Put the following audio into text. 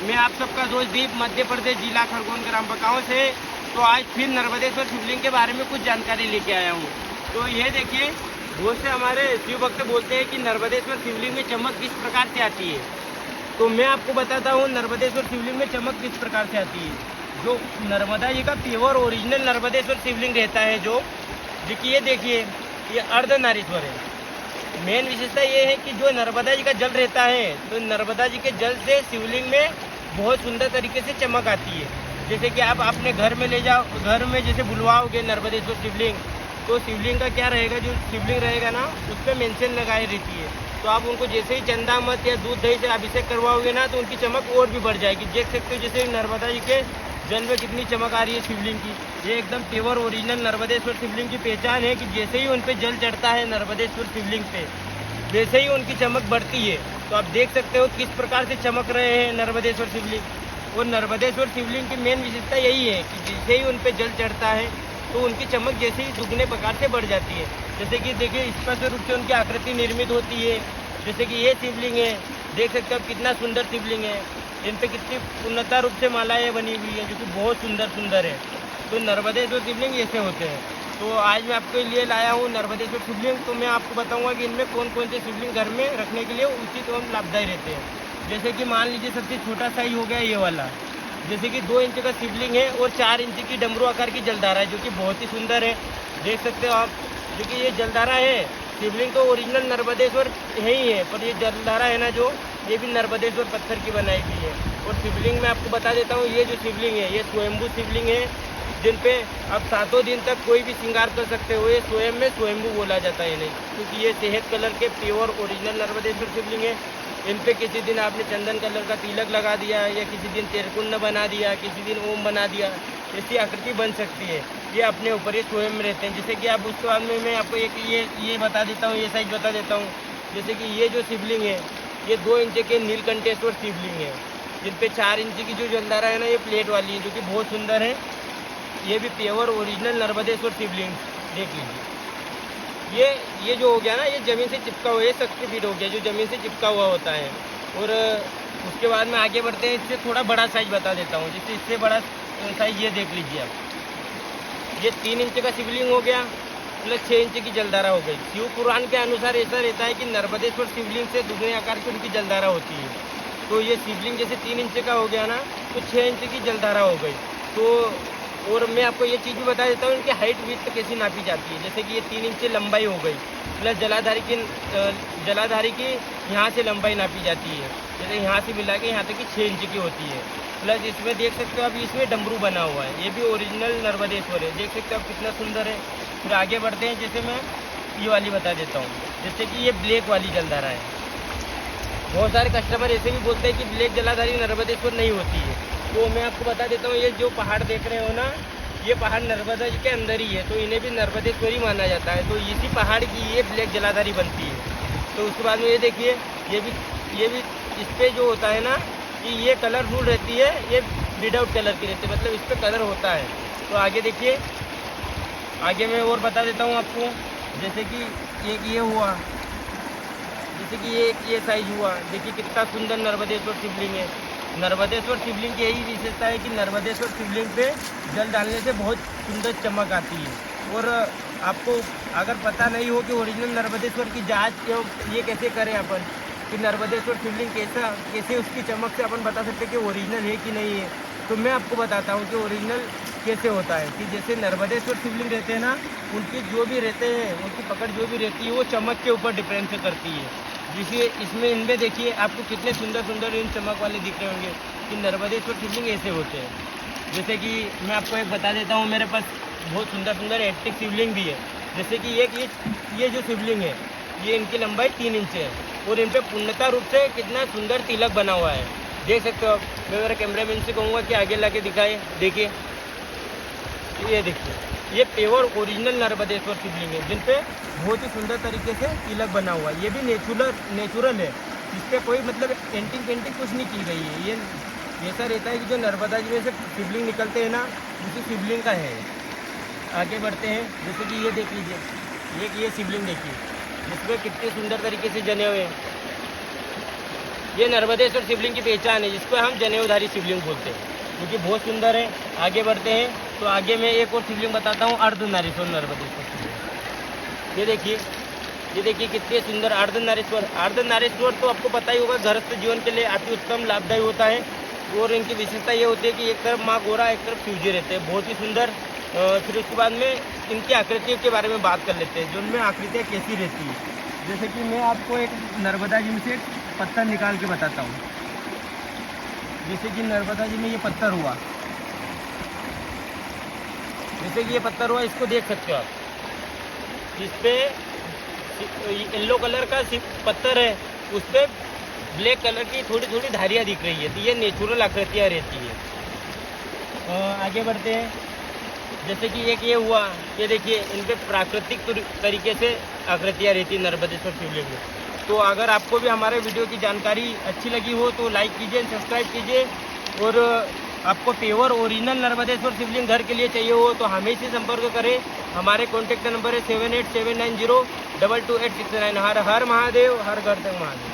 मैं आप सबका दोषदीप मध्य प्रदेश जिला खरगोन ग्राम बकाओं से। तो आज फिर नर्मदेश्वर शिवलिंग के बारे में कुछ जानकारी लेके आया हूँ। तो ये देखिए, बहुत से हमारे शिव भक्त बोलते हैं कि नर्मदेश्वर शिवलिंग में चमक किस प्रकार से आती है। तो मैं आपको बताता हूँ नर्मदेश्वर शिवलिंग में चमक किस प्रकार से आती है। जो नर्मदा जी का प्योर ओरिजिनल नर्मदेश्वर शिवलिंग रहता है, जो कि ये देखिए, ये अर्धनारीश्वर है। मेन विशेषता ये है कि जो नर्मदा जी का जल रहता है, तो नर्मदा जी के जल से शिवलिंग में बहुत सुंदर तरीके से चमक आती है। जैसे कि आप अपने घर में ले जाओ, घर में जैसे बुलवाओगे नर्मदेश्वर शिवलिंग, तो शिवलिंग का क्या रहेगा, जो शिवलिंग रहेगा ना, उस पर मेंशन लगाई रहती है। तो आप उनको जैसे ही चंदा मत या दूध दही से अभिषेक करवाओगे ना, तो उनकी चमक और भी बढ़ जाएगी। देख सकते हो जैसे नर्मदा जी के जल में कितनी चमक आ रही है शिवलिंग की। ये एकदम प्योर ओरिजिनल नर्मदेश्वर शिवलिंग की पहचान है कि जैसे ही उन पे जल चढ़ता है नर्मदेश्वर शिवलिंग पे, वैसे ही उनकी चमक बढ़ती है। तो आप देख सकते हो किस प्रकार से चमक रहे हैं नर्मदेश्वर शिवलिंग। और नर्मदेश्वर शिवलिंग की मेन विशेषता यही है कि जैसे ही उन पे जल चढ़ता है, तो उनकी चमक जैसे ही दुगने प्रकार से बढ़ जाती है। जैसे कि देखिए, स्पष्ट रूप से उनकी आकृति निर्मित होती है। जैसे कि ये शिवलिंग है, देख सकते हो कितना सुंदर शिवलिंग है। इन पे कितनी पूर्णता रूप से मालाएं बनी हुई है, जो कि बहुत सुंदर है। तो नर्मदेश्वर शिवलिंग ऐसे होते हैं। तो आज मैं आपके लिए लाया हूँ नर्मदेश्वर शिवलिंग। तो मैं आपको बताऊंगा कि इनमें कौन कौन से शिवलिंग घर में रखने के लिए उचित एवं लाभदायी रहते हैं। जैसे कि मान लीजिए, सबसे छोटा साइज हो गया ये वाला, जैसे कि 2 इंच का शिवलिंग है और 4 इंच की डमरू आकार की जलधारा है, जो कि बहुत ही सुंदर है। देख सकते हो आप, जो कि ये जलधारा है। शिवलिंग तो ओरिजिनल नर्मदेश्वर है ही है, पर ये जलधारा है ना, जो ये भी नर्मदेश्वर पत्थर की बनाई हुई है। और शिवलिंग मैं आपको बता देता हूँ, ये जो शिवलिंग है, ये स्वयंभू शिवलिंग है, जिन पे आप 7 दिन तक कोई भी श्रृंगार कर सकते हो। ये स्वयं में स्वयंभू बोला जाता है नहीं, क्योंकि ये सेहत कलर के प्योर ओरिजिनल नर्मदेश्वर शिवलिंग है। इन पे किसी दिन आपने चंदन कलर का तिलक लगा दिया, या किसी दिन तेरकुंड बना दिया, किसी दिन ओम बना दिया, ऐसी आकृति बन सकती है। ये अपने ऊपर, ये स्वयं में रहते हैं। जैसे कि आप उसके बाद में मैं आपको एक ये बता देता हूँ, ये साइज बता देता हूँ। जैसे कि ये जो शिवलिंग है, ये 2 इंच के नीलकंठेश्वर शिवलिंग है, जिन पे 4 इंच की जो जलधारा है ना, ये प्लेट वाली है, जो कि बहुत सुंदर है। ये भी प्योर ओरिजिनल नर्मदेश्वर शिवलिंग देख लीजिए। ये जो हो गया ना, ये ज़मीन से चिपका हुआ, ये शक्तिपीठ हो गया, जो ज़मीन से चिपका हुआ होता है। और उसके बाद में आगे बढ़ते हैं, इससे थोड़ा बड़ा साइज बता देता हूँ। जैसे इससे बड़ा साइज ये देख लीजिए आप, ये 3 इंच का शिवलिंग हो गया, प्लस 6 इंच की जलधारा हो गई। शिव पुराण के अनुसार ऐसा रहता है कि नर्मदेश्वर शिवलिंग से दुगने आकार की उनकी जलधारा होती है। तो ये शिवलिंग जैसे 3 इंच का हो गया ना, तो 6 इंच की जलधारा हो गई। तो और मैं आपको ये चीज़ भी बता देता हूँ, इनकी हाइट विड्थ कैसी नापी जाती है। जैसे कि ये 3 इंच लंबाई हो गई, प्लस जलाधारी की यहाँ से लंबाई नापी जाती है। जैसे यहाँ से मिला के यहाँ तक की 6 इंच की होती है। प्लस इसमें देख सकते हो, अभी इसमें डमरू बना हुआ है, ये भी ओरिजिनल नर्मदेश्वर है। देख सकते हो आप कितना सुंदर है। फिर आगे बढ़ते हैं, जैसे मैं ये वाली बता देता हूँ। जैसे कि ये ब्लैक वाली जलधारा है। बहुत सारे कस्टमर ऐसे भी बोलते हैं कि ब्लैक जलाधारी नर्मदेश्वर नहीं होती है। तो मैं आपको बता देता हूँ, ये जो पहाड़ देख रहे हो ना, ये पहाड़ नर्मदा जी के अंदर ही है, तो इन्हें भी नर्मदेश्वर ही माना जाता है। तो इसी पहाड़ की ये ब्लैक जलाधारी बनती है। तो उसके बाद में ये देखिए, ये भी इस पर जो होता है ना, कि ये कलरफुल रहती है, ये विदाउट कलर की रहती है, मतलब इस पर कलर होता है। तो आगे देखिए, आगे मैं और बता देता हूँ आपको। जैसे कि एक ये हुआ, जैसे कि ये साइज हुआ, देखिए कितना सुंदर नर्मदेश्वर शिवलिंग है। नर्मदेश्वर शिवलिंग की यही विशेषता है कि नर्मदेश्वर शिवलिंग पे जल डालने से बहुत सुंदर चमक आती है। और आपको अगर पता नहीं हो कि ओरिजिनल नर्मदेश्वर की जांच ये कैसे करें अपन, कि नर्मदेश्वर शिवलिंग कैसे उसकी चमक से अपन बता सकते हैं कि ओरिजिनल है कि नहीं है, तो मैं आपको बताता हूँ कि ओरिजिनल कैसे होता है। कि जैसे नर्मदेश्वर शिवलिंग रहते हैं ना, उनकी जो भी रहते हैं, उनकी पकड़ जो भी रहती है, वो चमक के ऊपर डिपेंड करती है। जिसे इसमें इनमें देखिए, आपको कितने सुंदर इन चमक वाले दिख रहे होंगे कि नर्मदेश्वर शिवलिंग ऐसे होते हैं। जैसे कि मैं आपको एक बता देता हूँ, मेरे पास बहुत सुंदर एंटीक शिवलिंग भी है। जैसे कि ये जो शिवलिंग है, ये इनकी लंबाई 3 इंच है, और इन पर पूर्णता रूप से कितना सुंदर तिलक बना हुआ है। देख सकते हो आप। मैं मेरे कैमरामैन से कहूँगा कि आगे ला के दिखाए। देखिए, ये देखिए, ये प्योर ओरिजिनल नर्मदेश्वर शिवलिंग है, जिन पे बहुत ही सुंदर तरीके से तिलक बना हुआ है। ये भी नेचुरल है, इस पर कोई मतलब पेंटिंग कुछ नहीं की गई है। ये ऐसा रहता है कि जो नर्मदा जी में से शिवलिंग निकलते हैं ना, उसी शिवलिंग का है। आगे बढ़ते हैं, जैसे कि ये देख लीजिए, ये शिवलिंग देखिए, जिसमें कितने सुंदर तरीके से जने हुए हैं। ये नर्मदेश्वर शिवलिंग की पहचान है, जिसको हम जनेऊधारी शिवलिंग बोलते हैं, क्योंकि बहुत सुंदर है। आगे बढ़ते हैं तो आगे मैं एक और शिवलिंग बताता हूँ, अर्धनारीश्वर नर्मदेश्वर शिवलिंग। ये देखिए कितने सुंदर अर्धनारीश्वर। अर्धनारीश्वर तो आपको पता ही होगा, गृहस्थ जीवन के लिए अति उत्तम लाभदायी होता है। और इनकी विशेषता ये होती है कि एक तरफ माँ गौरा, एक तरफ शिवजी रहते हैं, बहुत ही सुंदर। फिर उसके बाद में इनकी आकृतियों के बारे में बात कर लेते हैं, जो उनमें आकृतियाँ कैसी रहती है। जैसे कि मैं आपको एक नर्मदा जी में से पत्थर निकाल के बताता हूँ। जैसे कि नर्मदा जी में ये पत्थर हुआ, इसको देख सकते हो आप। इस पे येलो कलर का पत्थर है, उस पर ब्लैक कलर की थोड़ी थोड़ी धारियाँ दिख रही है, तो ये नेचुरल आकृतियाँ रहती है। आगे बढ़ते हैं। जैसे कि एक ये हुआ, ये देखिए इन पे प्राकृतिक तरीके से आकृतियाँ रहती है नर्मदेश्वर शिवलिंग में। तो अगर आपको भी हमारे वीडियो की जानकारी अच्छी लगी हो तो लाइक कीजिए, सब्सक्राइब कीजिए। और आपको प्योर ओरिजिनल नर्मदेश्वर शिवलिंग घर के लिए चाहिए हो तो हमें से संपर्क करें। हमारे कॉन्टैक्ट नंबर है 7879022869। हर हर महादेव, हर घर तक महादेव।